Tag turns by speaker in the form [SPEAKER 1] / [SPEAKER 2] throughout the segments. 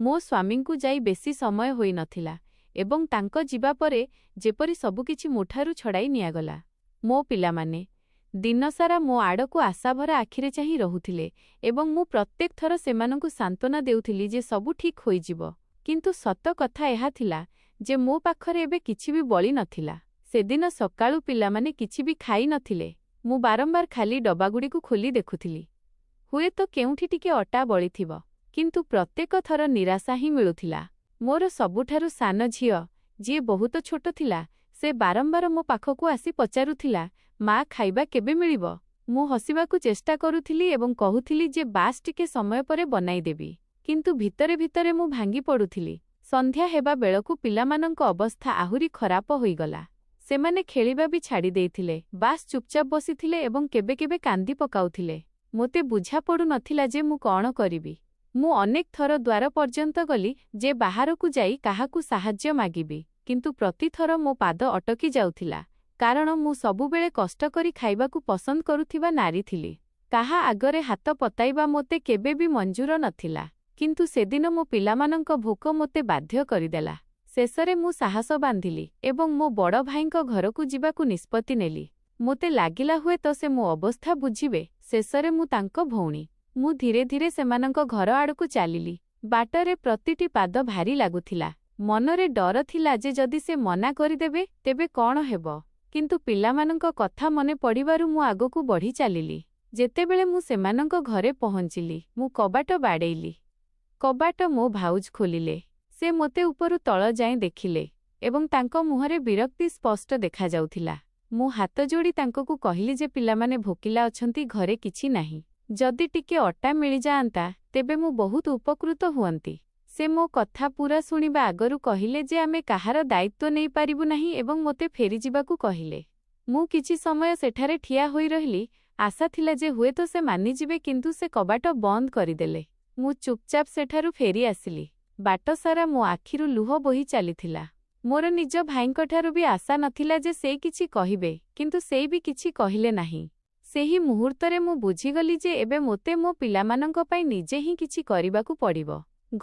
[SPEAKER 1] ମୋ ସ୍ୱାମୀଙ୍କୁ ଯାଇ ବେଶୀ ସମୟ ହୋଇ ନଥିଲା ଏବଂ ତାଙ୍କ ଯିବା ପରେ ଯେପରି ସବୁକିଛି ମୋଠାରୁ ଛଡ଼ାଇ ନିଆଗଲା। ମୋ ପିଲାମାନେ ଦିନସାରା ମୋ ଆଡ଼କୁ ଆଶାଭରା ଆଖିରେ ଚାହିଁ ରହୁଥିଲେ ଏବଂ ମୁଁ ପ୍ରତ୍ୟେକ ଥର ସେମାନଙ୍କୁ ସାନ୍ତ୍ୱନା ଦେଉଥିଲି ଯେ ସବୁ ଠିକ୍ ହୋଇଯିବ। କିନ୍ତୁ ସତ କଥା ଏହା ଥିଲା ଯେ ମୋ ପାଖରେ ଏବେ କିଛି ବି ବଳି ନଥିଲା। ସେଦିନ ସକାଳୁ ପିଲାମାନେ କିଛି ବି ଖାଇ ନଥିଲେ। ମୁଁ ବାରମ୍ବାର ଖାଲି ଡବାଗୁଡ଼ିକୁ ଖୋଲି ଦେଖୁଥିଲି। ହୁଏତ କେଉଁଠି ଟିକେ ଅଟା ବଳିଥିବ, କିନ୍ତୁ ପ୍ରତ୍ୟେକ ଥର ନିରାଶା ହିଁ ମିଳୁଥିଲା। ମୋର ସବୁଠାରୁ ସାନ ଝିଅ, ଯିଏ ବହୁତ ଛୋଟ ଥିଲା, ସେ ବାରମ୍ବାର ମୋ ପାଖକୁ ଆସି ପଚାରୁଥିଲା, ମା, ଖାଇବା କେବେ ମିଳିବ? ମୁଁ ହସିବାକୁ ଚେଷ୍ଟା କରୁଥିଲି ଏବଂ କହୁଥିଲି ଯେ ବାସ୍ ଟିକେ ସମୟ ପରେ ବନାଇଦେବି। କିନ୍ତୁ ଭିତରେ ଭିତରେ ମୁଁ ଭାଙ୍ଗି ପଡ଼ୁଥିଲି। ସନ୍ଧ୍ୟା ହେବା ବେଳକୁ ପିଲାମାନଙ୍କ ଅବସ୍ଥା ଆହୁରି ଖରାପ ହୋଇଗଲା। ସେମାନେ ଖେଳିବା ବି ଛାଡ଼ି ଦେଇଥିଲେ, ବାସ୍ ଚୁପଚାପ ବସିଥିଲେ ଏବଂ କେବେ କେବେ କାନ୍ଦି ପକାଉଥିଲେ। ମୋତେ ବୁଝା ପଡ଼ୁନଥିଲା ଯେ ମୁଁ କ'ଣ କରିବି। ମୁଁ ଅନେକ ଥର ଦ୍ୱାର ପର୍ଯ୍ୟନ୍ତ ଗଲି ଯେ ବାହାରକୁ ଯାଇ କାହାକୁ ସାହାଯ୍ୟ ମାଗିବି, କିନ୍ତୁ ପ୍ରତିଥର ମୋ ପାଦ ଅଟକି ଯାଉଥିଲା, କାରଣ ମୁଁ ସବୁବେଳେ କଷ୍ଟ କରି ଖାଇବାକୁ ପସନ୍ଦ କରୁଥିବା ନାରୀ ଥିଲି। କାହା ଆଗରେ ହାତ ପତାଇବା ମୋତେ କେବେ ବି ମଞ୍ଜୁର ନଥିଲା। କିନ୍ତୁ ସେଦିନ ମୋ ପିଲାମାନଙ୍କ ଭୋକ ମୋତେ ବାଧ୍ୟ କରିଦେଲା। ଶେଷରେ ମୁଁ ସାହସ ବାନ୍ଧିଲି ଏବଂ ମୋ ବଡ଼ ଭାଇଙ୍କ ଘରକୁ ଯିବାକୁ ନିଷ୍ପତ୍ତି ନେଲି। ମୋତେ ଲାଗିଲା ହୁଏତ ସେ ମୋ ଅବସ୍ଥା ବୁଝିବେ। ଶେଷରେ ମୁଁ ତାଙ୍କ ଭଉଣୀ। ମୁଁ ଧୀରେ ଧୀରେ ସେମାନଙ୍କ ଘର ଆଡ଼କୁ ଚାଲିଲି। ବାଟରେ ପ୍ରତିଟି ପାଦ ଭାରି ଲାଗୁଥିଲା। ମନରେ ଡର ଥିଲା ଯେ ଯଦି ସେ ମନା କରିଦେବେ ତେବେ କ'ଣ ହେବ। କିନ୍ତୁ ପିଲାମାନଙ୍କ କଥା ମନେ ପଡ଼ିବାରୁ ମୁଁ ଆଗକୁ ବଢ଼ି ଚାଲିଲି। ଯେତେବେଳେ ମୁଁ ସେମାନଙ୍କ ଘରେ ପହଞ୍ଚିଲି, ମୁଁ କବାଟ ବାଡ଼େଇଲି। କବାଟ ମୋ ଭାଉଜ ଖୋଲିଲେ। ସେ ମୋତେ ଉପରୁ ତଳ ଯାଏଁ ଦେଖିଲେ ଏବଂ ତାଙ୍କ ମୁହଁରେ ବିରକ୍ତି ସ୍ପଷ୍ଟ ଦେଖାଯାଉଥିଲା। ମୁଁ ହାତ ଯୋଡ଼ି ତାଙ୍କକୁ କହିଲି ଯେ ପିଲାମାନେ ଭୋକିଲା ଅଛନ୍ତି, ଘରେ କିଛି ନାହିଁ। ଯଦି ଟିକେ ଅଟା ମିଳିଯାଆନ୍ତା ତେବେ ମୁଁ ବହୁତ ଉପକୃତ ହୁଅନ୍ତି। ସେ ମୋ କଥା ପୂରା ଶୁଣିବା ଆଗରୁ କହିଲେ ଯେ ଆମେ କାହାର ଦାୟିତ୍ୱ ନେଇପାରିବୁ ନାହିଁ ଏବଂ ମୋତେ ଫେରିଯିବାକୁ କହିଲେ। ମୁଁ କିଛି ସମୟ ସେଠାରେ ଠିଆ ହୋଇ ରହିଲି। ଆଶା ଥିଲା ଯେ ହୁଏତ ସେ ମାନିଯିବେ, କିନ୍ତୁ ସେ କବାଟ ବନ୍ଦ କରିଦେଲେ। ମୁଁ ଚୁପଚାପ ସେଠାରୁ ଫେରି ଆସିଲି। ବାଟସାରା ମୋ ଆଖିରୁ ଲୁହ ବୋହି ଚାଲିଥିଲା। ମୋର ନିଜ ଭାଇଙ୍କଠାରୁ ବି ଆଶା ନଥିଲା ଯେ ସେ କିଛି କହିବେ, କିନ୍ତୁ ସେ ବି କିଛି କହିଲେ ନାହିଁ। ସେହି ମୁହୂର୍ତ୍ତରେ ମୁଁ ବୁଝିଗଲି ଯେ ଏବେ ମୋତେ ମୋ ପିଲାମାନଙ୍କ ପାଇଁ ନିଜେ ହିଁ କିଛି କରିବାକୁ ପଡ଼ିବ।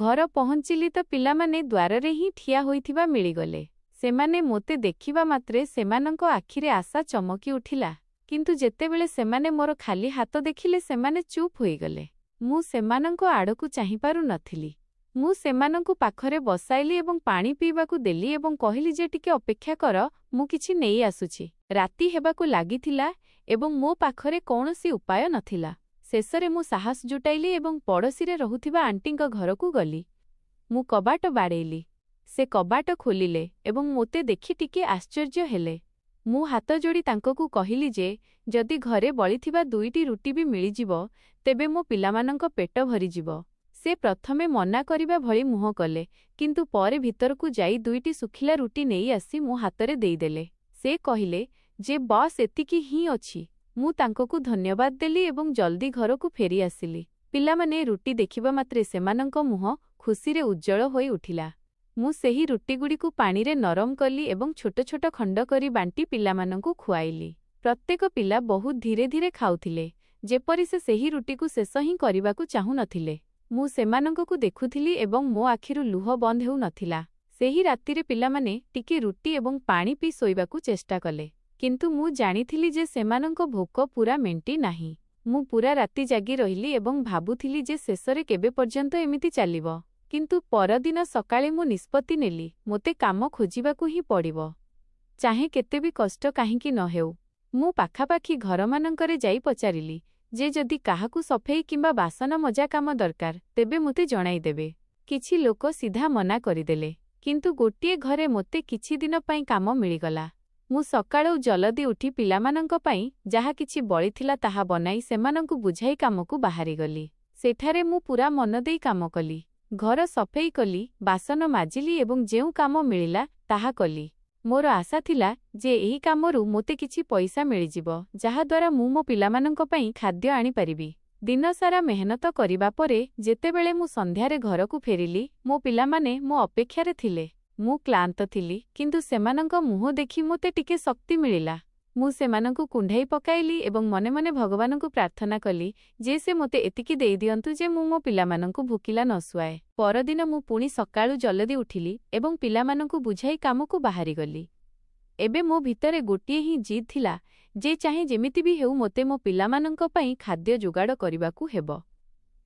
[SPEAKER 1] ଘର ପହଞ୍ଚିଲି ତ ପିଲାମାନେ ଦ୍ୱାରରେ ହିଁ ଠିଆ ହୋଇଥିବା ମିଳିଗଲେ। ସେମାନେ ମୋତେ ଦେଖିବା ମାତ୍ରେ ସେମାନଙ୍କ ଆଖିରେ ଆଶା ଚମକି ଉଠିଲା। କିନ୍ତୁ ଯେତେବେଳେ ସେମାନେ ମୋର ଖାଲି ହାତ ଦେଖିଲେ ସେମାନେ ଚୁପ୍ ହୋଇଗଲେ। ମୁଁ ସେମାନଙ୍କ ଆଡ଼କୁ ଚାହିଁପାରୁ ନଥିଲି। ମୁଁ ସେମାନଙ୍କୁ ପାଖରେ ବସାଇଲି ଏବଂ ପାଣି ପିଇବାକୁ ଦେଲି ଏବଂ କହିଲି ଯେ ଟିକେ ଅପେକ୍ଷା କର, ମୁଁ କିଛି ନେଇ ଆସୁଛି। ରାତି ହେବାକୁ ଲାଗିଥିଲା ଏବଂ ମୋ ପାଖରେ କୌଣସି ଉପାୟ ନଥିଲା। ଶେଷରେ ମୁଁ ସାହସ ଜୁଟାଇଲି ଏବଂ ପଡ଼ୋଶୀରେ ରହୁଥିବା ଆଣ୍ଟିଙ୍କ ଘରକୁ ଗଲି। ମୁଁ କବାଟ ବାଡ଼େଇଲି। ସେ କବାଟ ଖୋଲିଲେ ଏବଂ ମୋତେ ଦେଖି ଟିକେ ଆଶ୍ଚର୍ଯ୍ୟ ହେଲେ। ମୁଁ ହାତ ଯୋଡ଼ି ତାଙ୍କକୁ କହିଲି ଯେ ଯଦି ଘରେ ବଳିଥିବା 2ଟି ରୁଟି ବି ମିଳିଯିବ ତେବେ ମୋ ପିଲାମାନଙ୍କ ପେଟ ଭରିଯିବ। ସେ ପ୍ରଥମେ ମନା କରିବା ଭଳି ମୁହଁ କଲେ, କିନ୍ତୁ ପରେ ଭିତରକୁ ଯାଇ 2ଟି ଶୁଖିଲା ରୁଟି ନେଇ ଆସି ମୋ ହାତରେ ଦେଇଦେଲେ। ସେ କହିଲେ ଯେ ବସ୍ ଏତିକି ହିଁ ଅଛି। ମୁଁ ତାଙ୍କକୁ ଧନ୍ୟବାଦ ଦେଲି ଏବଂ ଜଲ୍ଦି ଘରକୁ ଫେରି ଆସିଲି। ପିଲାମାନେ ରୁଟି ଦେଖିବା ମାତ୍ରେ ସେମାନଙ୍କ ମୁହଁ ଖୁସିରେ ଉଜ୍ଜଳ ହୋଇ ଉଠିଲା। ମୁଁ ସେହି ରୁଟିଗୁଡ଼ିକୁ ପାଣିରେ ନରମ କଲି ଏବଂ ଛୋଟ ଛୋଟ ଖଣ୍ଡ କରି ବାଣ୍ଟି ପିଲାମାନଙ୍କୁ ଖୁଆଇଲି। ପ୍ରତ୍ୟେକ ପିଲା ବହୁତ ଧୀରେ ଧୀରେ ଖାଉଥିଲେ, ଯେପରି ସେ ସେହି ରୁଟିକୁ ଶେଷ ହିଁ କରିବାକୁ ଚାହୁଁନଥିଲେ। ମୁଁ ସେମାନଙ୍କୁ ଦେଖୁଥିଲି ଏବଂ ମୋ ଆଖିରୁ ଲୁହ ବନ୍ଦ ହେଉ ନଥିଲା। ସେହି ରାତିରେ ପିଲାମାନେ ଟିକେ ରୁଟି ଏବଂ ପାଣି ପିଇ ଶୋଇବାକୁ ଚେଷ୍ଟା କଲେ, କିନ୍ତୁ ମୁଁ ଜାଣିଥିଲି ଯେ ସେମାନଙ୍କ ଭୋକ ପୂରା ମେଣ୍ଟି ନାହିଁ। ମୁଁ ପୂରା ରାତି ଜାଗି ରହିଲି ଏବଂ ଭାବୁଥିଲି ଯେ ଶେଷରେ କେବେ ପର୍ଯ୍ୟନ୍ତ ଏମିତି ଚାଲିବ। କିନ୍ତୁ ପରଦିନ ସକାଳେ ମୁଁ ନିଷ୍ପତ୍ତି ନେଲି, ମୋତେ କାମ ଖୋଜିବାକୁ ହିଁ ପଡ଼ିବ, ଚାହେଁ କେତେ ବି କଷ୍ଟ କାହିଁକି ନ ହେଉ। ମୁଁ ପାଖାପାଖି ଘରମାନଙ୍କରେ ଯାଇ ପଚାରିଲି ଯେ ଯଦି କାହାକୁ ସଫେଇ କିମ୍ବା ବାସନ ମଜା କାମ ଦରକାର ତେବେ ମୋତେ ଜଣାଇଦେବେ। କିଛି ଲୋକ ସିଧା ମନା କରିଦେଲେ, କିନ୍ତୁ ଗୋଟିଏ ଘରେ ମୋତେ କିଛି ଦିନ ପାଇଁ କାମ ମିଳିଗଲା। ମୁଁ ସକାଳୁ ଜଲଦି ଉଠି ପିଲାମାନଙ୍କ ପାଇଁ ଯାହା କିଛି ବଳିଥିଲା ତାହା ବନାଇ ସେମାନଙ୍କୁ ବୁଝାଇ କାମକୁ ବାହାରିଗଲି। ସେଠାରେ ମୁଁ ପୂରା ମନ ଦେଇ କାମ କଲି। ଘର ସଫେଇ କଲି, ବାସନ ମାଜିଲି ଏବଂ ଯେଉଁ କାମ ମିଳିଲା ତାହା କଲି। ମୋର ଆଶା ଥିଲା ଯେ ଏହି କାମରୁ ମୋତେ କିଛି ପଇସା ମିଳିଯିବ, ଯାହାଦ୍ୱାରା ମୁଁ ମୋ ପିଲାମାନଙ୍କ ପାଇଁ ଖାଦ୍ୟ ଆଣିପାରିବି। ଦିନସାରା ମେହନତ କରିବା ପରେ ଯେତେବେଳେ ମୁଁ ସନ୍ଧ୍ୟାରେ ଘରକୁ ଫେରିଲି, ମୋ ପିଲାମାନେ ମୋ ଅପେକ୍ଷାରେ ଥିଲେ। ମୁଁ କ୍ଳାନ୍ତ ଥିଲି, କିନ୍ତୁ ସେମାନଙ୍କ ମୁହଁ ଦେଖି ମୋତେ ଟିକେ ଶକ୍ତି ମିଳିଲା। ମୁଁ ସେମାନଙ୍କୁ କୁଣ୍ଢାଇ ପକାଇଲି ଏବଂ ମନେ ମନେ ଭଗବାନଙ୍କୁ ପ୍ରାର୍ଥନା କଲି ଯେ ସେ ମୋତେ ଏତିକି ଦେଇଦିଅନ୍ତୁ ଯେ ମୁଁ ମୋ ପିଲାମାନଙ୍କୁ ଭୋକିଲା ନ ଶୁଆଏ। ପରଦିନ ମୁଁ ପୁଣି ସକାଳୁ ଜଲଦି ଉଠିଲି ଏବଂ ପିଲାମାନଙ୍କୁ ବୁଝାଇ କାମକୁ ବାହାରିଗଲି। ଏବେ ମୋ ଭିତରେ ଗୋଟିଏ ହିଁ ଜିଦ୍ ଥିଲା ଯେ ଚାହେଁ ଯେମିତି ବି ହେଉ ମୋତେ ମୋ ପିଲାମାନଙ୍କ ପାଇଁ ଖାଦ୍ୟ ଯୋଗାଡ଼ କରିବାକୁ ହେବ।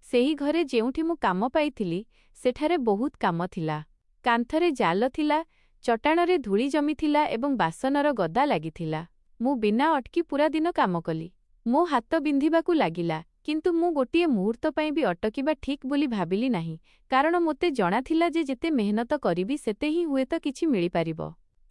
[SPEAKER 1] ସେହି ଘରେ ଯେଉଁଠି ମୁଁ କାମ ପାଇଥିଲି ସେଠାରେ ବହୁତ କାମ ଥିଲା। କାନ୍ଥରେ ଜାଲ ଥିଲା, ଚଟାଣରେ ଧୂଳି ଜମିଥିଲା ଏବଂ ବାସନର ଗଦା ଲାଗିଥିଲା। ମୁଁ ବିନା ଅଟକି ପୁରା ଦିନ କାମ କଲି। ମୋ ହାତ ବିନ୍ଧିବାକୁ ଲାଗିଲା, କିନ୍ତୁ ମୁଁ ଗୋଟିଏ ମୁହୂର୍ତ୍ତ ପାଇଁ ବି ଅଟକିବା ଠିକ୍ ବୋଲି ଭାବିଲି ନାହିଁ, କାରଣ ମୋତେ ଜଣାଥିଲା ଯେ ଯେତେ ମେହନତ କରିବି ସେତେ ହିଁ ହୁଏତ କିଛି ମିଳିପାରିବ।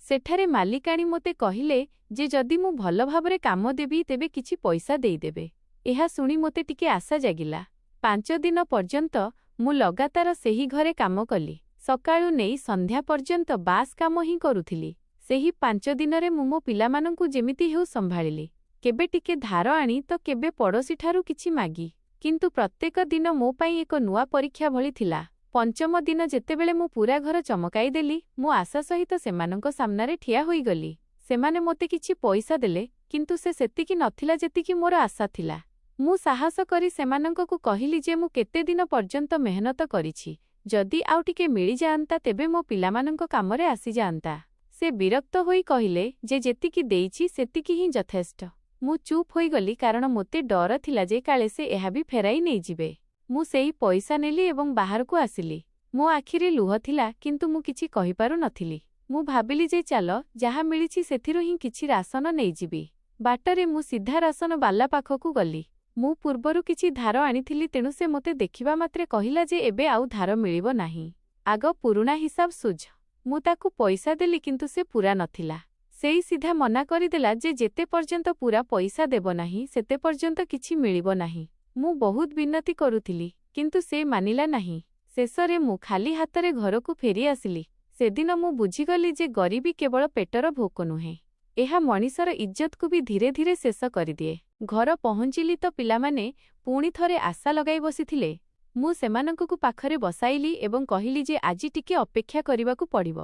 [SPEAKER 1] ସେଠାରେ ମାଲିକାଣୀ ମୋତେ କହିଲେ ଯେ ଯଦି ମୁଁ ଭଲ ଭାବରେ କାମ ଦେବି ତେବେ କିଛି ପଇସା ଦେଇଦେବେ। ଏହା ଶୁଣି ମୋତେ ଟିକେ ଆଶା ଜାଗିଲା। 5 ଦିନ ପର୍ଯ୍ୟନ୍ତ ମୁଁ ଲଗାତାର ସେହି ଘରେ କାମ କଲି। ସକାଳୁ ନେଇ ସନ୍ଧ୍ୟା ପର୍ଯ୍ୟନ୍ତ ବାସ୍ କାମ ହିଁ କରୁଥିଲି। ସେହି 5 ଦିନରେ ମୁଁ ମୋ ପିଲାମାନଙ୍କୁ ଯେମିତି ହେଉ ସମ୍ଭାଳିଲି। କେବେ ଟିକେ ଧାର ଆଣି ତ କେବେ ପଡ଼ୋଶୀଠାରୁ କିଛି ମାଗି। କିନ୍ତୁ ପ୍ରତ୍ୟେକ ଦିନ ମୋ ପାଇଁ ଏକ ନୂଆ ପରୀକ୍ଷା ଭଳି ଥିଲା। 5ମ ଦିନ ଯେତେବେଳେ ମୁଁ ପୁରା ଘର ଚମକାଇଦେଲି, ମୁଁ ଆଶା ସହିତ ସେମାନଙ୍କ ସାମ୍ନାରେ ଠିଆ ହୋଇଗଲି। ସେମାନେ ମୋତେ କିଛି ପଇସା ଦେଲେ, କିନ୍ତୁ ସେ ସେତିକି ନଥିଲା ଯେତିକି ମୋର ଆଶା ଥିଲା। ମୁଁ ସାହସ କରି ସେମାନଙ୍କୁ କହିଲି ଯେ ମୁଁ କେତେ ଦିନ ପର୍ଯ୍ୟନ୍ତ ମେହନତ କରିଛି, ଯଦି ଆଉ ଟିକେ ମିଳିଯାଆନ୍ତା ତେବେ ମୋ ପିଲାମାନଙ୍କ କାମରେ ଆସିଯାଆନ୍ତା। ସେ ବିରକ୍ତ ହୋଇ କହିଲେ ଯେ ଯେତିକି ଦେଇଛି ସେତିକି ହିଁ ଯଥେଷ୍ଟ। ମୁଁ ଚୁପ୍ ହୋଇଗଲି କାରଣ ମୋତେ ଡର ଥିଲା ଯେ କାଳେ ସେ ଏହା ବି ଫେରାଇ ନେଇଯିବେ। ମୁଁ ସେଇ ପଇସା ନେଲି ଏବଂ ବାହାରକୁ ଆସିଲି। ମୋ ଆଖିରେ ଲୁହ ଥିଲା, କିନ୍ତୁ ମୁଁ କିଛି କହିପାରୁ ନଥିଲି। ମୁଁ ଭାବିଲି ଯେ ଚାଲ, ଯାହା ମିଳିଛି ସେଥିରୁ ହିଁ କିଛି ରାସନ ନେଇଯିବି। ବାଟରେ ମୁଁ ସିଧା ରାସନ ବାଲା ପାଖକୁ ଗଲି। ମୁଁ ପୂର୍ବରୁ କିଛି ଧାର ଆଣିଥିଲି, ତେଣୁ ସେ ମୋତେ ଦେଖିବା ମାତ୍ରେ କହିଲା ଯେ ଏବେ ଆଉ ଧାର ମିଳିବ ନାହିଁ। ଆଗ ପୁରୁଣା ହିସାବ ସୁଝ। ମୁଁ ତାକୁ ପଇସା ଦେଲି, କିନ୍ତୁ ସେ ପୂରା ନଥିଲା। ସେଇ ସିଧା ମନା କରିଦେଲା ଯେ ଯେତେ ପର୍ଯ୍ୟନ୍ତ ପୂରା ପଇସା ଦେବ ନାହିଁ ସେତେ ପର୍ଯ୍ୟନ୍ତ କିଛି ମିଳିବ ନାହିଁ। ମୁଁ ବହୁତ ବିନତି କରୁଥିଲି, କିନ୍ତୁ ସେ ମାନିଲା ନାହିଁ। ଶେଷରେ ମୁଁ ଖାଲି ହାତରେ ଘରକୁ ଫେରି ଆସିଲି। ସେଦିନ ମୁଁ ବୁଝିଗଲି ଯେ ଗରିବୀ କେବଳ ପେଟର ଭୋକ ନୁହେଁ, ଏହା ମଣିଷର ଇଜ୍ଜତକୁ ବି ଧୀରେ ଧୀରେ ଶେଷ କରିଦିଏ। ଘର ପହଞ୍ଚିଲି ତ ପିଲାମାନେ ପୁଣି ଥରେ ଆଶା ଲଗାଇ ବସିଥିଲେ। ମୁଁ ସେମାନଙ୍କୁ ପାଖରେ ବସାଇଲି ଏବଂ କହିଲି ଯେ ଆଜି ଟିକେ ଅପେକ୍ଷା କରିବାକୁ ପଡ଼ିବ।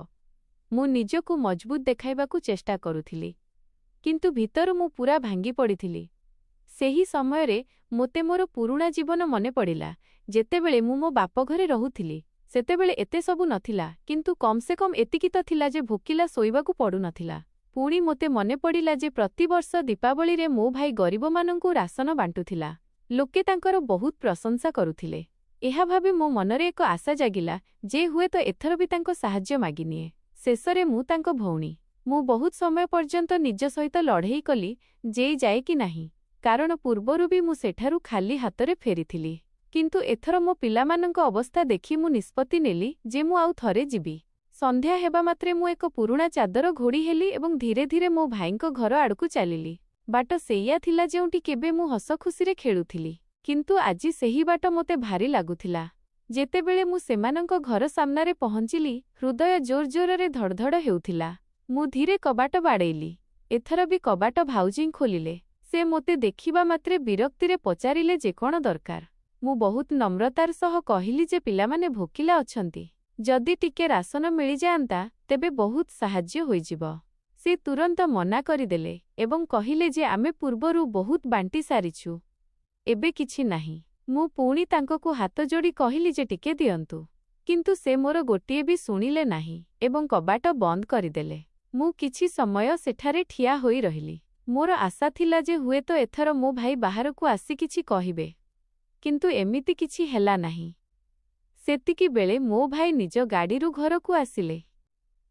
[SPEAKER 1] ମୁଁ ନିଜକୁ ମଜବୁତ ଦେଖାଇବାକୁ ଚେଷ୍ଟା କରୁଥିଲି, କିନ୍ତୁ ଭିତରୁ ମୁଁ ପୂରା ଭାଙ୍ଗି ପଡ଼ିଥିଲି। ସେହି ସମୟରେ ମୋତେ ମୋର ପୁରୁଣା ଜୀବନ ମନେ ପଡ଼ିଲା। ଯେତେବେଳେ ମୁଁ ମୋ ବାପଘରେ ରହୁଥିଲି ସେତେବେଳେ ଏତେ ସବୁ ନଥିଲା, କିନ୍ତୁ କମ୍ ସେ କମ୍ ଏତିକି ତ ଥିଲା ଯେ ଭୋକିଲା ଶୋଇବାକୁ ପଡ଼ୁନଥିଲା। ପୁଣି ମୋତେ ମନେ ପଡ଼ିଲା ଯେ ପ୍ରତିବର୍ଷ ଦୀପାବଳିରେ ମୋ ଭାଇ ଗରିବମାନଙ୍କୁ ରାସନ ବାଣ୍ଟୁଥିଲା। ଲୋକେ ତାଙ୍କର ବହୁତ ପ୍ରଶଂସା କରୁଥିଲେ। ଏହା ଭାବି ମୋ ମନରେ ଏକ ଆଶା ଜାଗିଲା ଯେ ହୁଏତ ଏଥର ବି ତାଙ୍କ ସାହାଯ୍ୟ ମାଗିନିଏ। ଶେଷରେ ମୁଁ ତାଙ୍କ ଭଉଣୀ। ମୁଁ ବହୁତ ସମୟ ପର୍ଯ୍ୟନ୍ତ ନିଜ ସହିତ ଲଢ଼େଇ କଲି ଯେ ଯାଏ କି ନାହିଁ, କାରଣ ପୂର୍ବରୁ ବି ମୁଁ ସେଠାରୁ ଖାଲି ହାତରେ ଫେରିଥିଲି। କିନ୍ତୁ ଏଥର ମୋ ପିଲାମାନଙ୍କ ଅବସ୍ଥା ଦେଖି ମୁଁ ନିଷ୍ପତ୍ତି ନେଲି ଯେ ମୁଁ ଆଉ ଥରେ ଯିବି। ସନ୍ଧ୍ୟା ହେବା ମାତ୍ରେ ମୁଁ ଏକ ପୁରୁଣା ଚାଦର ଘୋଡ଼ି ହେଲି ଏବଂ ଧୀରେ ଧୀରେ ମୋ ଭାଇଙ୍କ ଘର ଆଡ଼କୁ ଚାଲିଲି। ବାଟ ସେଇଆ ଥିଲା ଯେଉଁଠି କେବେ ମୁଁ ହସ ଖୁସିରେ ଖେଳୁଥିଲି, କିନ୍ତୁ ଆଜି ସେହି ବାଟ ମୋତେ ଭାରି ଲାଗୁଥିଲା। ଯେତେବେଳେ ମୁଁ ସେମାନଙ୍କ ଘର ସାମ୍ନାରେ ପହଞ୍ଚିଲି, ହୃଦୟ ଜୋର ଜୋରରେ ଧଡ଼ଧଡ଼ ହେଉଥିଲା। ମୁଁ ଧୀରେ କବାଟ ବାଡ଼େଇଲି। ଏଥର ବି କବାଟ ଭାଉଜୀ ଖୋଲିଲେ। ସେ ମୋତେ ଦେଖିବା ମାତ୍ରେ ବିରକ୍ତିରେ ପଚାରିଲେ ଯେ କ'ଣ ଦରକାର। ମୁଁ ବହୁତ ନମ୍ରତାର ସହ କହିଲି ଯେ ପିଲାମାନେ ଭୋକିଲା ଅଛନ୍ତି, ଯଦି ଟିକେ ରାସନ ମିଳିଯାଆନ୍ତା ତେବେ ବହୁତ ସାହାଯ୍ୟ ହୋଇଯିବ। ସେ ତୁରନ୍ତ ମନା କରିଦେଲେ ଏବଂ କହିଲେ ଯେ ଆମେ ପୂର୍ବରୁ ବହୁତ ବାଣ୍ଟି ସାରିଛୁ, ଏବେ କିଛି ନାହିଁ। ମୁଁ ପୁଣି ତାଙ୍କକୁ ହାତ ଯୋଡ଼ି କହିଲି ଯେ ଟିକେ ଦିଅନ୍ତୁ, କିନ୍ତୁ ସେ ମୋର ଗୋଟିଏ ବି ଶୁଣିଲେ ନାହିଁ ଏବଂ କବାଟ ବନ୍ଦ କରିଦେଲେ। ମୁଁ କିଛି ସମୟ ସେଠାରେ ଠିଆ ହୋଇ ରହିଲି। ମୋର ଆଶା ଥିଲା ଯେ ହୁଏତ ଏଥର ମୋ ଭାଇ ବାହାରକୁ ଆସି କିଛି କହିବେ, କିନ୍ତୁ ଏମିତି କିଛି ହେଲା ନାହିଁ। ସେତିକିବେଳେ ମୋ ଭାଇ ନିଜ ଗାଡ଼ିରୁ ଘରକୁ ଆସିଲେ।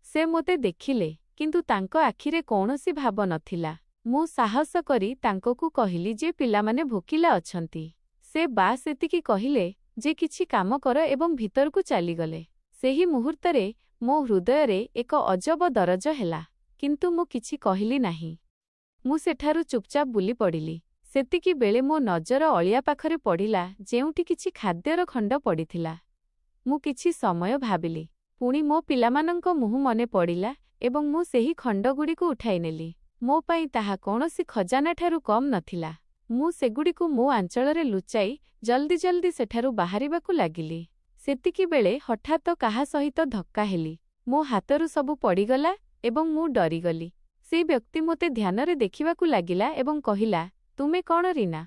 [SPEAKER 1] ସେ ମୋତେ ଦେଖିଲେ, କିନ୍ତୁ ତାଙ୍କ ଆଖିରେ କୌଣସି ଭାବ ନଥିଲା। ମୁଁ ସାହସ କରି ତାଙ୍କକୁ କହିଲି ଯେ ପିଲାମାନେ ଭୋକିଲା ଅଛନ୍ତି। ସେ ବାସ୍ ଏତିକି କହିଲେ ଯେ କିଛି କାମ କର ଏବଂ ଭିତରକୁ ଚାଲିଗଲେ। ସେହି ମୁହୂର୍ତ୍ତରେ ମୋ ହୃଦୟରେ ଏକ ଅଜବ ଦରଜ ହେଲା, କିନ୍ତୁ ମୁଁ କିଛି କହିଲି ନାହିଁ। ମୁଁ ସେଠାରୁ ଚୁପଚାପ ବୁଲି ପଡ଼ିଲି। ସେତିକିବେଳେ ମୋ ନଜର ଅଳିଆ ପାଖରେ ପଡ଼ିଲା, ଯେଉଁଠି କିଛି ଖାଦ୍ୟର ଖଣ୍ଡ ପଡ଼ିଥିଲା। ମୁଁ କିଛି ସମୟ ଭାବିଲି, ପୁଣି ମୋ ପିଲାମାନଙ୍କ ମୁହଁ ମନେ ପଡ଼ିଲା ଏବଂ ମୁଁ ସେହି ଖଣ୍ଡଗୁଡ଼ିକୁ ଉଠାଇନେଲି। ମୋ ପାଇଁ ତାହା କୌଣସି ଖଜାନାଠାରୁ କମ୍ ନଥିଲା। ମୁଁ ସେଗୁଡ଼ିକୁ ମୋ ଆଞ୍ଚଳରେ ଲୁଚାଇ ଜଲ୍ଦି ଜଲ୍ଦି ସେଠାରୁ ବାହାରିବାକୁ ଲାଗିଲି। ସେତିକିବେଳେ ହଠାତ୍ କାହା ସହିତ ଧକ୍କା ହେଲି। ମୋ ହାତରୁ ସବୁ ପଡ଼ିଗଲା ଏବଂ ମୁଁ ଡରିଗଲି। ସେଇ ବ୍ୟକ୍ତି ମୋତେ ଧ୍ୟାନରେ ଦେଖିବାକୁ ଲାଗିଲା ଏବଂ କହିଲା, ତୁମେ କ'ଣ ରୀନା?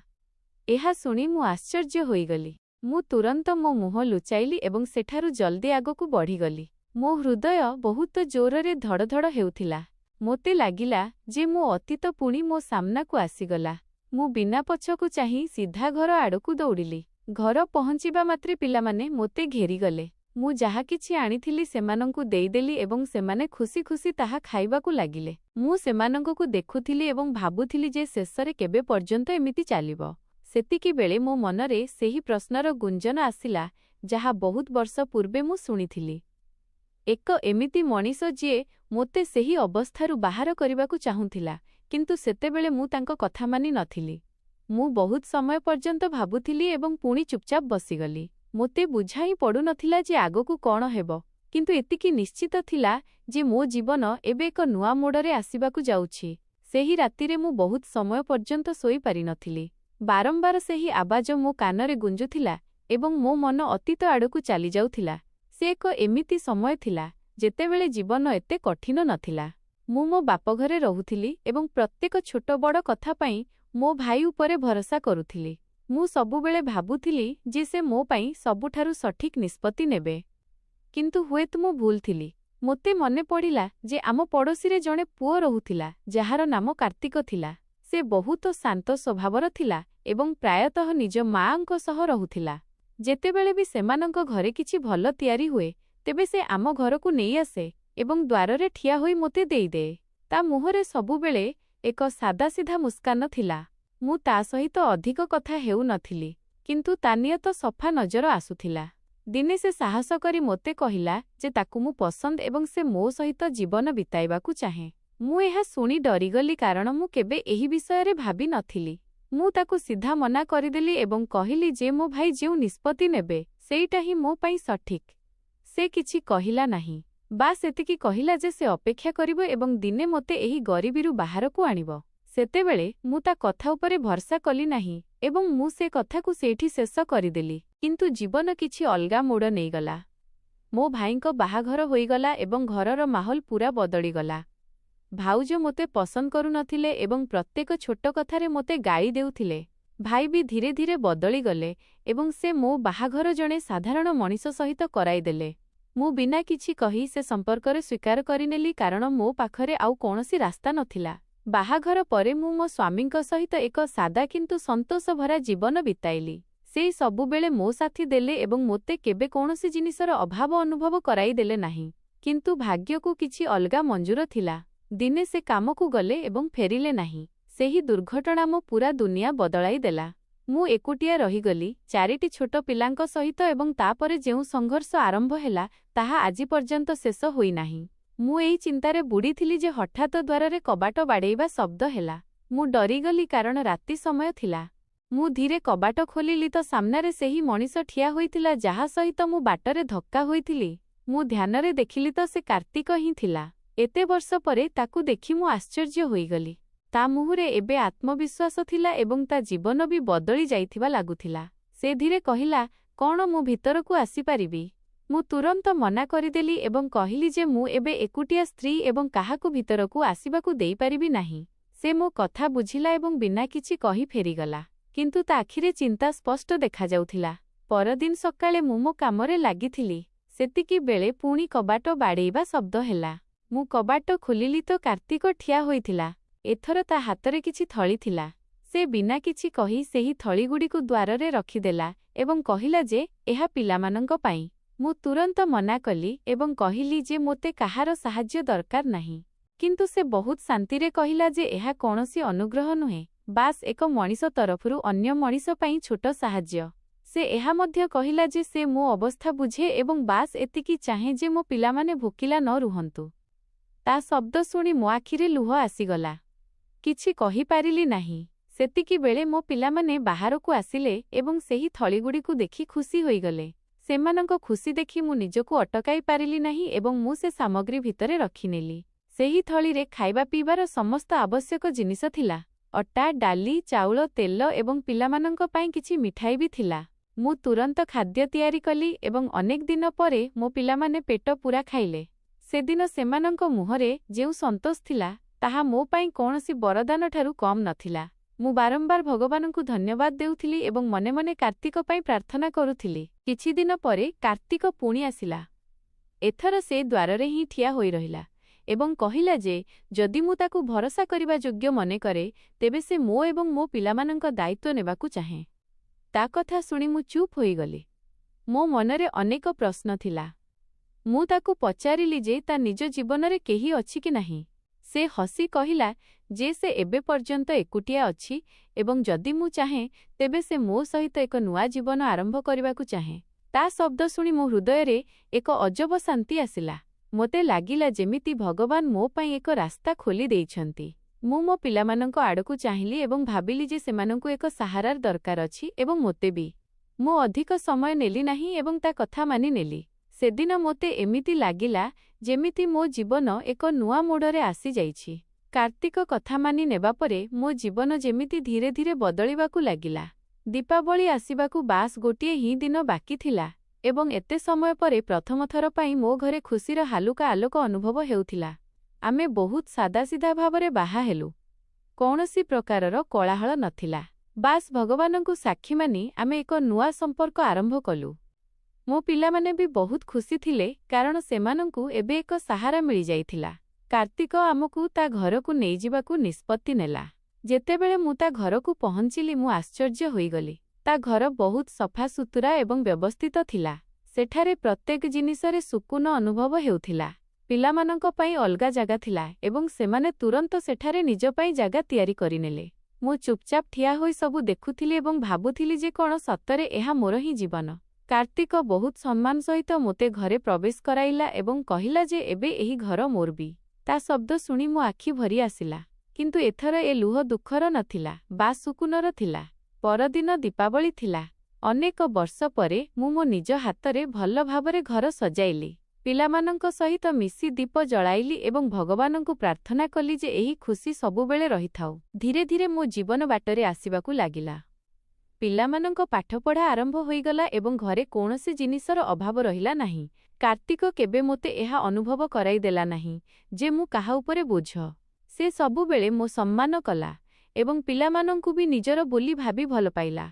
[SPEAKER 1] ଏହା ଶୁଣି ମୁଁ ଆଶ୍ଚର୍ଯ୍ୟ ହୋଇଗଲି। ମୁଁ ତୁରନ୍ତ ମୋ ମୁହଁ ଲୁଚାଇଲି ଏବଂ ସେଠାରୁ ଜଲ୍ଦି ଆଗକୁ ବଢ଼ିଗଲି। ମୋ ହୃଦୟ ବହୁତ ଜୋରରେ ଧଡ଼ଧଡ଼ ହେଉଥିଲା। ମୋତେ ଲାଗିଲା ଯେ ମୋ ଅତୀତ ପୁଣି ମୋ ସାମ୍ନାକୁ ଆସିଗଲା। ମୁଁ ବିନା ପଛକୁ ଚାହିଁ ସିଧା ଘର ଆଡ଼କୁ ଦୌଡ଼ିଲି। ଘର ପହଞ୍ଚିବା ମାତ୍ରେ ପିଲାମାନେ ମୋତେ ଘେରିଗଲେ। ମୁଁ ଯାହା କିଛି ଆଣିଥିଲି ସେମାନଙ୍କୁ ଦେଇଦେଲି ଏବଂ ସେମାନେ ଖୁସି ଖୁସି ତାହା ଖାଇବାକୁ ଲାଗିଲେ। ମୁଁ ସେମାନଙ୍କୁ ଦେଖୁଥିଲି ଏବଂ ଭାବୁଥିଲି ଯେ ଶେଷରେ କେବେ ପର୍ଯ୍ୟନ୍ତ ଏମିତି ଚାଲିବ। ସେତିକିବେଳେ ମୋ ମନରେ ସେହି ପ୍ରଶ୍ନର ଗୁଞ୍ଜନ ଆସିଲା ଯାହା ବହୁତ ବର୍ଷ ପୂର୍ବେ ମୁଁ ଶୁଣିଥିଲି। ଏକ ଏମିତି ମଣିଷ ଯିଏ ମୋତେ ସେହି ଅବସ୍ଥାରୁ ବାହାର କରିବାକୁ ଚାହୁଁଥିଲା, କିନ୍ତୁ ସେତେବେଳେ ମୁଁ ତାଙ୍କ କଥା ମାନି ନଥିଲି। ମୁଁ ବହୁତ ସମୟ ପର୍ଯ୍ୟନ୍ତ ଭାବୁଥିଲି ଏବଂ ପୁଣି ଚୁପଚାପ ବସିଗଲି। ମୋତେ ବୁଝାଇ ପଡ଼ୁନଥିଲା ଯେ ଆଗକୁ କ'ଣ ହେବ, କିନ୍ତୁ ଏତିକି ନିଶ୍ଚିତ ଥିଲା ଯେ ମୋ ଜୀବନ ଏବେ ଏକ ନୂଆ ମୋଡ଼ରେ ଆସିବାକୁ ଯାଉଛି। ସେହି ରାତିରେ ମୁଁ ବହୁତ ସମୟ ପର୍ଯ୍ୟନ୍ତ ଶୋଇପାରିନଥିଲି। ବାରମ୍ବାର ସେହି ଆବାଜ ମୋ କାନରେ ଗୁଞ୍ଜୁଥିଲା ଏବଂ ମୋ ମନ ଅତୀତ ଆଡ଼କୁ ଚାଲିଯାଉଥିଲା। ସେ ଏକ ଏମିତି ସମୟ ଥିଲା ଯେତେବେଳେ ଜୀବନ ଏତେ କଠିନ ନଥିଲା। ମୁଁ ମୋ ବାପଘରେ ରହୁଥିଲି ଏବଂ ପ୍ରତ୍ୟେକ ଛୋଟ ବଡ଼ କଥା ପାଇଁ ମୋ ଭାଇ ଉପରେ ଭରସା କରୁଥିଲି। ମୁଁ ସବୁବେଳେ ଭାବୁଥିଲି ଯେ ସେ ମୋ ପାଇଁ ସବୁଠାରୁ ସଠିକ୍ ନିଷ୍ପତ୍ତି ନେବେ। କିନ୍ତୁ ହୁଏତ ମୁଁ ଭୁଲ ଥିଲି। ମୋତେ ମନେ ପଡ଼ିଲା ଯେ ଆମ ପଡ଼ୋଶୀରେ ଜଣେ ପୁଅ ରହୁଥିଲା ଯାହାର ନାମ କାର୍ତ୍ତିକ ଥିଲା। ସେ ବହୁତ ଶାନ୍ତ ସ୍ୱଭାବର ଥିଲା ଏବଂ ପ୍ରାୟତଃ ନିଜ ମାଆଙ୍କ ସହ ରହୁଥିଲା। ଯେତେବେଳେ ବି ସେମାନଙ୍କ ଘରେ କିଛି ଭଲ ତିଆରି ହୁଏ, ତେବେ ସେ ଆମ ଘରକୁ ନେଇ ଆସେ ଏବଂ ଦ୍ୱାରରେ ଠିଆ ହୋଇ ମୋତେ ଦେଇଦିଏ। ତା ମୁହଁରେ ସବୁବେଳେ ଏକ ସାଦାସିଧା ମୁସ୍କାନ ଥିଲା। ମୁଁ ତା ସହିତ ଅଧିକ କଥା ହେଉନଥିଲି, କିନ୍ତୁ ତା ନିୟତ ସଫା ନଜର ଆସୁଥିଲା। ଦିନେ ସେ ସାହସ କରି ମୋତେ କହିଲା ଯେ ତାକୁ ମୁଁ ପସନ୍ଦ ଏବଂ ସେ ମୋ ସହିତ ଜୀବନ ବିତାଇବାକୁ ଚାହେଁ। ମୁଁ ଏହା ଶୁଣି ଡରିଗଲି କାରଣ ମୁଁ କେବେ ଏହି ବିଷୟରେ ଭାବି ନଥିଲି। ମୁଁ ତାକୁ ସିଧା ମନା କରିଦେଲି ଏବଂ କହିଲି ଯେ ମୋ ଭାଇ ଯେଉଁ ନିଷ୍ପତ୍ତି ନେବେ ସେଇଟା ହିଁ ମୋ ପାଇଁ ସଠିକ୍। ସେ କିଛି କହିଲା ନାହିଁ, ବାସ୍ ଏତିକି କହିଲା ଯେ ସେ ଅପେକ୍ଷା କରିବ ଏବଂ ଦିନେ ମୋତେ ଏହି ଗରିବୀରୁ ବାହାରକୁ ଆଣିବ। ସେତେବେଳେ ମୁଁ ତା କଥା ଉପରେ ଭରସା କଲି ନାହିଁ ଏବଂ ମୁଁ ସେ କଥାକୁ ସେଇଠି ଶେଷ କରିଦେଲି। କିନ୍ତୁ ଜୀବନ କିଛି ଅଲଗା ମୋଡ଼ ନେଇଗଲା। ମୋ ଭାଇଙ୍କ ବାହାଘର ହୋଇଗଲା ଏବଂ ଘରର ମାହୋଲ ପୂରା ବଦଳିଗଲା। ଭାଉଜ ମୋତେ ପସନ୍ଦ କରୁନଥିଲେ ଏବଂ ପ୍ରତ୍ୟେକ ଛୋଟ କଥାରେ ମୋତେ ଗାଳି ଦେଉଥିଲେ। ଭାଇ ବି ଧୀରେ ଧୀରେ ବଦଳିଗଲେ ଏବଂ ସେ ମୋ ବାହାଘର ଜଣେ ସାଧାରଣ ମଣିଷ ସହିତ କରାଇଦେଲେ। ମୁଁ ବିନା କିଛି କହି ସେ ସମ୍ପର୍କରେ ସ୍ୱୀକାର କରିନେଲି କାରଣ ମୋ ପାଖରେ ଆଉ କୌଣସି ରାସ୍ତା ନଥିଲା। ବାହାଘର ପରେ ମୁଁ ମୋ ସ୍ୱାମୀଙ୍କ ସହିତ ଏକ ସାଦା କିନ୍ତୁ ସନ୍ତୋଷଭରା ଜୀବନ ବିତାଇଲି। ସେ ସବୁବେଳେ ମୋ ସାଥୀ ଦେଲେ ଏବଂ ମୋତେ କେବେ କୌଣସି ଜିନିଷର ଅଭାବ ଅନୁଭବ କରାଇଦେଲେ ନାହିଁ। କିନ୍ତୁ ଭାଗ୍ୟକୁ କିଛି ଅଲଗା ମଞ୍ଜୁର ଥିଲା। ଦିନେ ସେ କାମକୁ ଗଲେ ଏବଂ ଫେରିଲେ ନାହିଁ। ସେହି ଦୁର୍ଘଟଣା ମୋ ପୂରା ଦୁନିଆ ବଦଳାଇ ଦେଲା। ମୁଁ ଏକୁଟିଆ ରହିଗଲି, 4ଟି ଛୋଟ ପିଲାଙ୍କ ସହିତ ଏବଂ ତାପରେ ଯେଉଁ ସଂଘର୍ଷ ଆରମ୍ଭ ହେଲା ତାହା ଆଜି ପର୍ଯ୍ୟନ୍ତ ଶେଷ ହୋଇନାହିଁ। ମୁଁ ଏହି ଚିନ୍ତାରେ ବୁଡ଼ିଥିଲି ଯେ ହଠାତ୍ ଦ୍ୱାରରେ କବାଟ ବାଡ଼େଇବା ଶବ୍ଦ ହେଲା। ମୁଁ ଡରିଗଲି କାରଣ ରାତି ସମୟ ଥିଲା। ମୁଁ ଧୀରେ କବାଟ ଖୋଲିଲି ତ ସାମ୍ନାରେ ସେହି ମଣିଷ ଠିଆ ହୋଇଥିଲା ଯାହା ସହିତ ମୁଁ ବାଟରେ ଧକ୍କା ହୋଇଥିଲି। ମୁଁ ଧ୍ୟାନରେ ଦେଖିଲି ତ ସେ କାର୍ତ୍ତିକ ହିଁ ଥିଲା। ଏତେ ବର୍ଷ ପରେ ତାକୁ ଦେଖି ମୁଁ ଆଶ୍ଚର୍ଯ୍ୟ ହୋଇଗଲି। ତା ମୁହଁରେ ଏବେ ଆତ୍ମବିଶ୍ୱାସ ଥିଲା ଏବଂ ତା ଜୀବନ ବି ବଦଳି ଯାଇଥିବା ଲାଗୁଥିଲା। ସେ ଧୀରେ କହିଲା, କ'ଣ ମୁଁ ଭିତରକୁ ଆସିପାରିବି? ମୁଁ ତୁରନ୍ତ ମନା କରିଦେଲି ଏବଂ କହିଲି ଯେ ମୁଁ ଏବେ ଏକୁଟିଆ ସ୍ତ୍ରୀ ଏବଂ କାହାକୁ ଭିତରକୁ ଆସିବାକୁ ଦେଇପାରିବି ନାହିଁ। ସେ ମୋ କଥା ବୁଝିଲା ଏବଂ ବିନା କିଛି କହି ଫେରିଗଲା। କିନ୍ତୁ ତା ଆଖିରେ ଚିନ୍ତା ସ୍ପଷ୍ଟ ଦେଖାଯାଉଥିଲା। ପରଦିନ ସକାଳେ ମୁଁ ମୋ କାମରେ ଲାଗିଥିଲି। ସେତିକିବେଳେ ପୁଣି କବାଟ ବାଡ଼େଇବା ଶବ୍ଦ ହେଲା। ମୁଁ କବାଟ ଖୋଲିଲି ତ କାର୍ତ୍ତିକ ଠିଆ ହୋଇଥିଲା। ଏଥର ତା ହାତରେ କିଛି ଥଳି ଥିଲା। ସେ ବିନା କିଛି କହି ସେହି ଥଳିଗୁଡ଼ିକୁ ଦ୍ୱାରରେ ରଖିଦେଲା ଏବଂ କହିଲା ଯେ ଏହା ପିଲାମାନଙ୍କ ପାଇଁ। ମୁଁ ତୁରନ୍ତ ମନା କଲି ଏବଂ କହିଲି ଯେ ମୋତେ କାହାର ସାହାଯ୍ୟ ଦରକାର ନାହିଁ। କିନ୍ତୁ ସେ ବହୁତ ଶାନ୍ତିରେ କହିଲା ଯେ ଏହା କୌଣସି ଅନୁଗ୍ରହ ନୁହେଁ, ବାସ୍ ଏକ ମଣିଷ ତରଫରୁ ଅନ୍ୟ ମଣିଷ ପାଇଁ ଛୋଟ ସାହାଯ୍ୟ। ସେ ଏହା ମଧ୍ୟ କହିଲା ଯେ ସେ ମୋ ଅବସ୍ଥା ବୁଝେ ଏବଂ ବାସ୍ ଏତିକି ଚାହେଁ ଯେ ମୋ ପିଲାମାନେ ଭୋକିଲା ନ ରୁହନ୍ତୁ। ତା ଶବ୍ଦ ଶୁଣି ମୋ ଆଖିରେ ଲୁହ ଆସିଗଲା। କିଛି କହିପାରିଲି ନାହିଁ। ସେତିକିବେଳେ ମୋ ପିଲାମାନେ ବାହାରକୁ ଆସିଲେ ଏବଂ ସେହି ଥଳିଗୁଡ଼ିକୁ ଦେଖି ଖୁସି ହୋଇଗଲେ। ସେମାନଙ୍କ ଖୁସି ଦେଖି ମୁଁ ନିଜକୁ ଅଟକାଇ ପାରିଲି ନାହିଁ ଏବଂ ମୁଁ ସେ ସାମଗ୍ରୀ ଭିତରେ ରଖିନେଲି। ସେହି ଥଳିରେ ଖାଇବା ପିଇବାର ସମସ୍ତ ଆବଶ୍ୟକ ଜିନିଷ ଥିଲା। ଅଟା, ଡାଲି, ଚାଉଳ, ତେଲ ଏବଂ ପିଲାମାନଙ୍କ ପାଇଁ କିଛି ମିଠାଇ ବି ଥିଲା। ମୁଁ ତୁରନ୍ତ ଖାଦ୍ୟ ତିଆରି କଲି ଏବଂ ଅନେକ ଦିନ ପରେ ମୋ ପିଲାମାନେ ପେଟ ପୂରା ଖାଇଲେ। ସେଦିନ ସେମାନଙ୍କ ମୁହଁରେ ଯେଉଁ ସନ୍ତୋଷ ଥିଲା ତାହା ମୋ ପାଇଁ କୌଣସି ବରଦାନଠାରୁ କମ୍ ନଥିଲା। ମୁଁ ବାରମ୍ବାର ଭଗବାନଙ୍କୁ ଧନ୍ୟବାଦ ଦେଉଥିଲି ଏବଂ ମନେ ମନେ କାର୍ତ୍ତିକ ପାଇଁ ପ୍ରାର୍ଥନା କରୁଥିଲି। କିଛିଦିନ ପରେ କାର୍ତ୍ତିକ ପୁଣି ଆସିଲା। ଏଥର ସେ ଦ୍ୱାରରେ ହିଁ ଠିଆ ହୋଇ ରହିଲା ଏବଂ କହିଲା ଯେ ଯଦି ମୁଁ ତାକୁ ଭରସା କରିବା ଯୋଗ୍ୟ ମନେକରେ ତେବେ ସେ ମୋ ଏବଂ ମୋ ପିଲାମାନଙ୍କ ଦାୟିତ୍ୱ ନେବାକୁ ଚାହେଁ। ତା କଥା ଶୁଣି ମୁଁ ଚୁପ୍ ହୋଇଗଲି। ମୋ ମନରେ ଅନେକ ପ୍ରଶ୍ନ ଥିଲା। ମୁଁ ତାକୁ ପଚାରିଲି ଯେ ତା ନିଜ ଜୀବନରେ କେହି ଅଛି କି ନାହିଁ। ସେ ହସି କହିଲା ଯେ ସେ ଏବେ ପର୍ଯ୍ୟନ୍ତ ଏକୁଟିଆ ଅଛି ଏବଂ ଯଦି ମୁଁ ଚାହେଁ ତେବେ ସେ ମୋ ସହିତ ଏକ ନୂଆ ଜୀବନ ଆରମ୍ଭ କରିବାକୁ ଚାହେଁ। ତା ଶବ୍ଦ ଶୁଣି ମୋ ହୃଦୟରେ ଏକ ଅଜବ ଶାନ୍ତି ଆସିଲା। ମୋତେ ଲାଗିଲା ଯେମିତି ଭଗବାନ ମୋ ପାଇଁ ଏକ ରାସ୍ତା ଖୋଲି ଦେଇଛନ୍ତି। ମୁଁ ମୋ ପିଲାମାନଙ୍କ ଆଡ଼କୁ ଚାହିଁଲି ଏବଂ ଭାବିଲି ଯେ ସେମାନଙ୍କୁ ଏକ ସାହାରାର ଦରକାର ଅଛି ଏବଂ ମୋତେ ବି। ମୁଁ ଅଧିକ ସମୟ ନେଲି ନାହିଁ ଏବଂ ତା କଥା ମାନି ନେଲି। ସେଦିନ ମୋତେ ଏମିତି ଲାଗିଲା ଯେମିତି ମୋ ଜୀବନ ଏକ ନୂଆ ମୋଡ଼ରେ ଆସିଯାଇଛି। କାର୍ତ୍ତିକ କଥା ମାନି ନେବା ପରେ ମୋ ଜୀବନ ଯେମିତି ଧୀରେ ଧୀରେ ବଦଳିବାକୁ ଲାଗିଲା। ଦୀପାବଳି ଆସିବାକୁ ବାସ୍ ଗୋଟିଏ ହିଁ ଦିନ ବାକି ଥିଲା ଏବଂ ଏତେ ସମୟ ପରେ ପ୍ରଥମ ଥର ପାଇଁ ମୋ ଘରେ ଖୁସିର ହାଲୁକା ଆଲୋକ ଅନୁଭବ ହେଉଥିଲା। ଆମେ ବହୁତ ସାଦାସିଧା ଭାବରେ ବାହା ହେଲୁ। କୌଣସି ପ୍ରକାରର କୋଳାହଳ ନଥିଲା। ବାସ୍ ଭଗବାନଙ୍କୁ ସାକ୍ଷୀ ମାନି ଆମେ ଏକ ନୂଆ ସମ୍ପର୍କ ଆରମ୍ଭ କଲୁ। ମୋ ପିଲାମାନେ ବି ବହୁତ ଖୁସି ଥିଲେ କାରଣ ସେମାନଙ୍କୁ ଏବେ ଏକ ସାହାରା ମିଳିଯାଇଥିଲା। କାର୍ତ୍ତିକ ଆମକୁ ତା ଘରକୁ ନେଇଯିବାକୁ ନିଷ୍ପତ୍ତି ନେଲା। ଯେତେବେଳେ ମୁଁ ତା ଘରକୁ ପହଞ୍ଚିଲି ମୁଁ ଆଶ୍ଚର୍ଯ୍ୟ ହୋଇଗଲି। ତା ଘର ବହୁତ ସଫାସୁତୁରା ଏବଂ ବ୍ୟବସ୍ଥିତ ଥିଲା। ସେଠାରେ ପ୍ରତ୍ୟେକ ଜିନିଷରେ ସୁକୁନ ଅନୁଭବ ହେଉଥିଲା। ପିଲାମାନଙ୍କ ପାଇଁ ଅଲଗା ଜାଗା ଥିଲା ଏବଂ ସେମାନେ ତୁରନ୍ତ ସେଠାରେ ନିଜ ପାଇଁ ଜାଗା ତିଆରି କରିନେଲେ। ମୁଁ ଚୁପଚାପ ଠିଆ ହୋଇ ସବୁ ଦେଖୁଥିଲି ଏବଂ ଭାବୁଥିଲି ଯେ କ'ଣ ସତରେ ଏହା ମୋର ହିଁ ଜୀବନ। କାର୍ତ୍ତିକ ବହୁତ ସମ୍ମାନ ସହିତ ମୋତେ ଘରେ ପ୍ରବେଶ କରାଇଲା ଏବଂ କହିଲା ଯେ ଏବେ ଏହି ଘର ମୋର ବି। ତା ଶବ୍ଦ ଶୁଣି ମୋ ଆଖି ଭରି ଆସିଲା। କିନ୍ତୁ ଏଥର ଏ ଲୁହ ଦୁଃଖର ନଥିଲା, ବାସ୍ ସୁକୁନର ଥିଲା। ପରଦିନ ଦୀପାବଳି ଥିଲା। ଅନେକ ବର୍ଷ ପରେ ମୁଁ ମୋ ନିଜ ହାତରେ ଭଲ ଭାବରେ ଘର ସଜାଇଲି। ପିଲାମାନଙ୍କ ସହିତ ମିଶି ଦୀପ ଜଳାଇଲି ଏବଂ ଭଗବାନଙ୍କୁ ପ୍ରାର୍ଥନା କଲି ଯେ ଏହି ଖୁସି ସବୁବେଳେ ରହିଥାଉ। ଧୀରେ ଧୀରେ ମୋ ଜୀବନ ବାଟରେ ଆସିବାକୁ ଲାଗିଲା। ପିଲାମାନଙ୍କ ପାଠପଢ଼ା ଆରମ୍ଭ ହୋଇଗଲା ଏବଂ ଘରେ କୌଣସି ଜିନିଷର ଅଭାବ ରହିଲା ନାହିଁ। କାର୍ତ୍ତିକ କେବେ ମୋତେ ଏହା ଅନୁଭବ କରାଇଦେଲା ନାହିଁ ଯେ ମୁଁ କାହା ଉପରେ ବୋଝ। ସେ ସବୁବେଳେ ମୋ ସମ୍ମାନ କଲା ଏବଂ ପିଲାମାନଙ୍କୁ ବି ନିଜର ବୋଲି ଭାବି ଭଲ ପାଇଲା।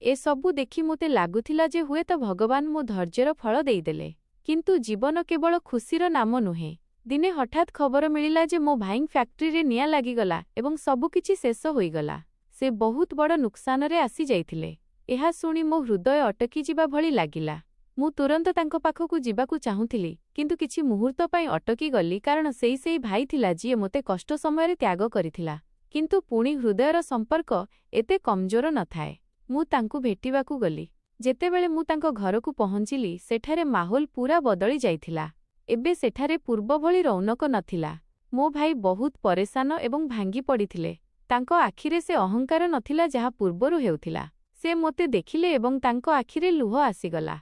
[SPEAKER 1] ଏସବୁ ଦେଖି ମୋତେ ଲାଗୁଥିଲା ଯେ ହୁଏତ ଭଗବାନ ମୋ ଧୈର୍ଯ୍ୟର ଫଳ ଦେଇଦେଲେ। କିନ୍ତୁ ଜୀବନ କେବଳ ଖୁସିର ନାମ ନୁହେଁ। ଦିନେ ହଠାତ୍ ଖବର ମିଳିଲା ଯେ ମୋ ଭାଇଙ୍କ ଫ୍ୟାକ୍ଟ୍ରିରେ ନିଆଁ ଲାଗିଗଲା ଏବଂ ସବୁକିଛି ଶେଷ ହୋଇଗଲା। ସେ ବହୁତ ବଡ଼ ନୁକସାନରେ ଆସିଯାଇଥିଲେ। ଏହା ଶୁଣି ମୋ ହୃଦୟ ଅଟକିଯିବା ଭଳି ଲାଗିଲା। ମୁଁ ତୁରନ୍ତ ତାଙ୍କ ପାଖକୁ ଯିବାକୁ ଚାହୁଁଥିଲି କିନ୍ତୁ କିଛି ମୁହୂର୍ତ୍ତ ପାଇଁ ଅଟକିଗଲି କାରଣ ସେଇ ଭାଇ ଥିଲା ଯିଏ ମୋତେ କଷ୍ଟ ସମୟରେ ତ୍ୟାଗ କରିଥିଲା। କିନ୍ତୁ ପୁଣି ହୃଦୟର ସମ୍ପର୍କ ଏତେ କମଜୋର ନଥାଏ। ମୁଁ ତାଙ୍କୁ ଭେଟିବାକୁ ଗଲି। ଯେତେବେଳେ ମୁଁ ତାଙ୍କ ଘରକୁ ପହଞ୍ଚିଲି ସେଠାରେ ମାହୋଲ ପୂରା ବଦଳି ଯାଇଥିଲା। ଏବେ ସେଠାରେ ପୂର୍ବ ଭଳି ରୌନକ ନଥିଲା। ମୋ ଭାଇ ବହୁତ ପରେଶାନ ଏବଂ ଭାଙ୍ଗି ପଡ଼ିଥିଲେ। ତାଙ୍କ ଆଖିରେ ସେ ଅହଙ୍କାର ନଥିଲା ଯାହା ପୂର୍ବରୁ ହେଉଥିଲା। ସେ ମୋତେ ଦେଖିଲେ ଏବଂ ତାଙ୍କ ଆଖିରେ ଲୁହ ଆସିଗଲା।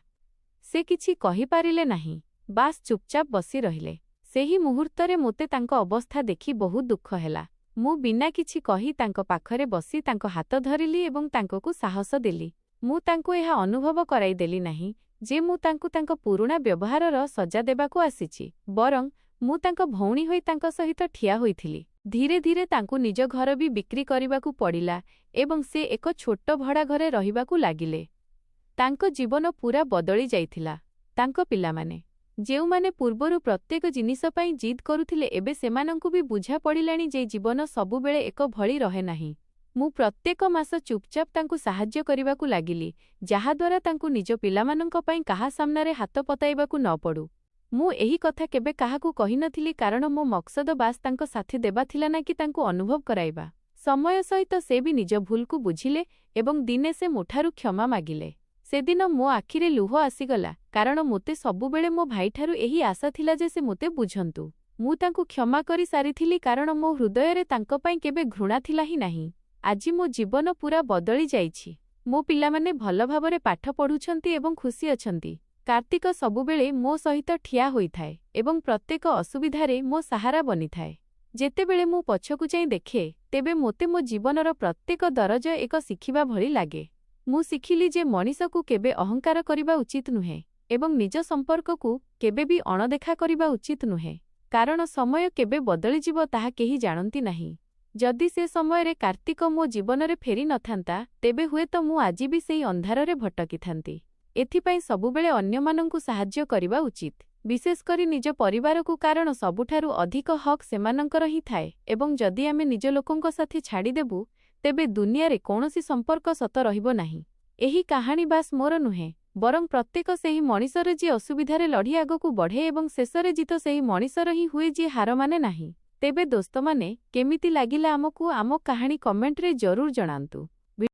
[SPEAKER 1] ସେ କିଛି କହିପାରିଲେ ନାହିଁ, ବାସ୍ ଚୁପଚାପ ବସି ରହିଲେ। ସେହି ମୁହୂର୍ତ୍ତରେ ମୋତେ ତାଙ୍କ ଅବସ୍ଥା ଦେଖି ବହୁତ ଦୁଃଖ ହେଲା। ମୁଁ ବିନା କିଛି କହି ତାଙ୍କ ପାଖରେ ବସି ତାଙ୍କ ହାତ ଧରିଲି ଏବଂ ତାଙ୍କକୁ ସାହସ ଦେଲି। ମୁଁ ତାଙ୍କୁ ଏହା ଅନୁଭବ କରାଇଦେଲି ନାହିଁ ଯେ ମୁଁ ତାଙ୍କୁ ତାଙ୍କ ପୁରୁଣା ବ୍ୟବହାରର ସଜା ଦେବାକୁ ଆସିଛି, ବରଂ ମୁଁ ତାଙ୍କ ଭଉଣୀ ହୋଇ ତାଙ୍କ ସହିତ ଠିଆ ହୋଇଥିଲି। ଧୀରେ ଧୀରେ ତାଙ୍କୁ ନିଜ ଘର ବି ବିକ୍ରି କରିବାକୁ ପଡ଼ିଲା ଏବଂ ସେ ଏକ ଛୋଟ ଭଡ଼ା ଘରେ ରହିବାକୁ ଲାଗିଲେ। ତାଙ୍କ ଜୀବନ ପୂରା ବଦଳି ଯାଇଥିଲା। ତାଙ୍କ ପିଲାମାନେ ଯେଉଁମାନେ ପୂର୍ବରୁ ପ୍ରତ୍ୟେକ ଜିନିଷ ପାଇଁ ଜିଦ୍ କରୁଥିଲେ ଏବେ ସେମାନଙ୍କୁ ବି ବୁଝା ପଡ଼ିଲାଣି ଯେ ଜୀବନ ସବୁବେଳେ ଏକ ଭଳି ରହେ ନାହିଁ। ମୁଁ ପ୍ରତ୍ୟେକ ମାସ ଚୁପଚାପ ତାଙ୍କୁ ସାହାଯ୍ୟ କରିବାକୁ ଲାଗିଲି ଯାହାଦ୍ୱାରା ତାଙ୍କୁ ନିଜ ପିଲାମାନଙ୍କ ପାଇଁ କାହା ସାମ୍ନାରେ ହାତ ପତାଇବାକୁ ନ ପଡ଼ୁ। ମୁଁ ଏହି କଥା କେବେ କାହାକୁ କହିନଥିଲି କାରଣ ମୋ ମକସଦ ବାସ୍ ତାଙ୍କ ସାଥି ଦେବା ଥିଲା ନା କି ତାଙ୍କୁ ଅନୁଭବ କରାଇବା। ସମୟ ସହିତ ସେ ବି ନିଜ ଭୁଲକୁ ବୁଝିଲେ ଏବଂ ଦିନେ ସେ ମୋଠାରୁ କ୍ଷମା ମାଗିଲେ। ସେଦିନ ମୋ ଆଖିରେ ଲୁହ ଆସିଗଲା କାରଣ ମୋତେ ସବୁବେଳେ ମୋ ଭାଇଠାରୁ ଏହି ଆଶା ଥିଲା ଯେ ସେ ମୋତେ ବୁଝନ୍ତୁ। ମୁଁ ତାଙ୍କୁ କ୍ଷମା କରି ସାରିଥିଲି କାରଣ ମୋ ହୃଦୟରେ ତାଙ୍କ ପାଇଁ କେବେ ଘୃଣା ଥିଲା ହିଁ ନାହିଁ। ଆଜି ମୋ ଜୀବନ ପୂରା ବଦଳି ଯାଇଛି। ମୋ ପିଲାମାନେ ଭଲ ଭାବରେ ପାଠ ପଢ଼ୁଛନ୍ତି ଏବଂ ଖୁସି ଅଛନ୍ତି। କାର୍ତ୍ତିକ ସବୁବେଳେ ମୋ ସହିତ ଠିଆ ହୋଇଥାଏ ଏବଂ ପ୍ରତ୍ୟେକ ଅସୁବିଧାରେ ମୋ ସାହାରା ବନିଥାଏ। ଯେତେବେଳେ ମୁଁ ପଛକୁ ଯାଇ ଦେଖେ ତେବେ ମୋତେ ମୋ ଜୀବନର ପ୍ରତ୍ୟେକ ଦରଜ ଏକ ଶିଖିବା ଭଳି ଲାଗେ। ମୁଁ ଶିଖିଲି ଯେ ମଣିଷକୁ କେବେ ଅହଙ୍କାର କରିବା ଉଚିତ ନୁହେଁ ଏବଂ ନିଜ ସମ୍ପର୍କକୁ କେବେ ବି ଅଣଦେଖା କରିବା ଉଚିତ ନୁହେଁ। କାରଣ ସମୟ କେବେ ବଦଳିଯିବ ତାହା କେହି ଜାଣନ୍ତି ନାହିଁ। ଯଦି ସେ ସମୟରେ କାର୍ତ୍ତିକ ମୋ ଜୀବନରେ ଫେରି ନଥାନ୍ତା, ତେବେ ହୁଏତ ମୁଁ ଆଜି ବି ସେଇ ଅନ୍ଧାରରେ ଭଟକିଥାନ୍ତି। ଏଥିପାଇଁ ସବୁବେଳେ ଅନ୍ୟମାନଙ୍କୁ ସାହାଯ୍ୟ କରିବା ଉଚିତ, ବିଶେଷ କରି ନିଜ ପରିବାରକୁ, କାରଣ ସବୁଠାରୁ ଅଧିକ ହକ୍ ସେମାନଙ୍କର ହିଁ ଥାଏ ଏବଂ ଯଦି ଆମେ ନିଜ ଲୋକଙ୍କ ସାଥେ ଛାଡ଼ିଦେବୁ, ତେବେ ଦୁନିଆରେ କୌଣସି ସମ୍ପର୍କ ସତ ରହିବ ନାହିଁ। ଏହି କାହାଣୀ ବାସ୍ ମୋର ନୁହେଁ, ବରଂ ପ୍ରତ୍ୟେକ ସେହି ମଣିଷର ଯିଏ ଅସୁବିଧାରେ ଲଢ଼ି ଆଗକୁ ବଢ଼େ ଏବଂ ଶେଷରେ ଜିତ ସେହି ମଣିଷର ହିଁ ହୁଏ ଯିଏ ହାର ମାନେ ନାହିଁ। ତେବେ ଦୋସ୍ତମାନେ, କେମିତି ଲାଗିଲା ଆମକୁ ଆମ କାହାଣୀ କମେଣ୍ଟରେ ଜରୁର ଜଣାନ୍ତୁ।